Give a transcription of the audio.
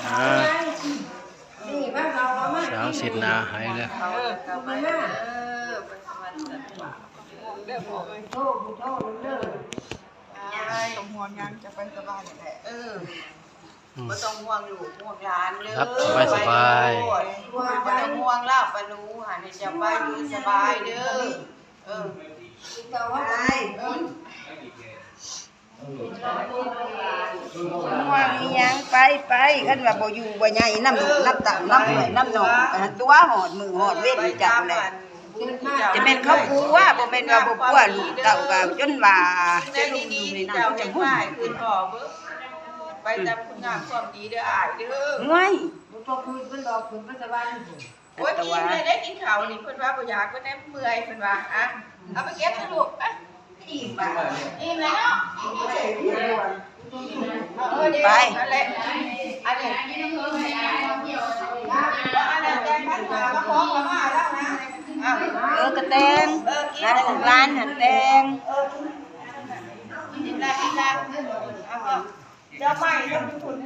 สาวสิทธิ์นาหายแล้วต้องห่วงยังจะไปสบายแหละไม่ต้องห่วงลูกห่วงหลานเลย ครับสบายไม่ต้องห่วงล่าปนูหาในจะไปอยู่สบายเด้อห่วงยังไปขันว่าบ่อยู่บ่ใหญ่น้ำตับน้ำหนองตัวหอดมือหอดเว้นจับเลยจะเป็นเขาปูว่าบ่เป็นว่าบ่ปูว่าลูกเต่ากับจนว่าจะลุงอยู่ในน้ำจะหุ่นขึ้นหอไปตามคุณงามความดีเด้ออ้ายเด้อง่ายบ่ต้องคุยเพิ่นดอกเพิ่นบ่สบายโอ้ยกินได้กินข้าวนี่เพิ่นว่าบ่อยากเพิ่นแน่เมื่อยเพิ่นว่าอ่ะเอาไปเก็บซะลูกอ่ะอิ่มบ่อิ่มแล้วไปนั่นแหละอันนี้อันนั้นแกงพันมาขอมาแล้วนะกระแตงร้านหันแตงกินละเจ้าใหม่ต้องทุน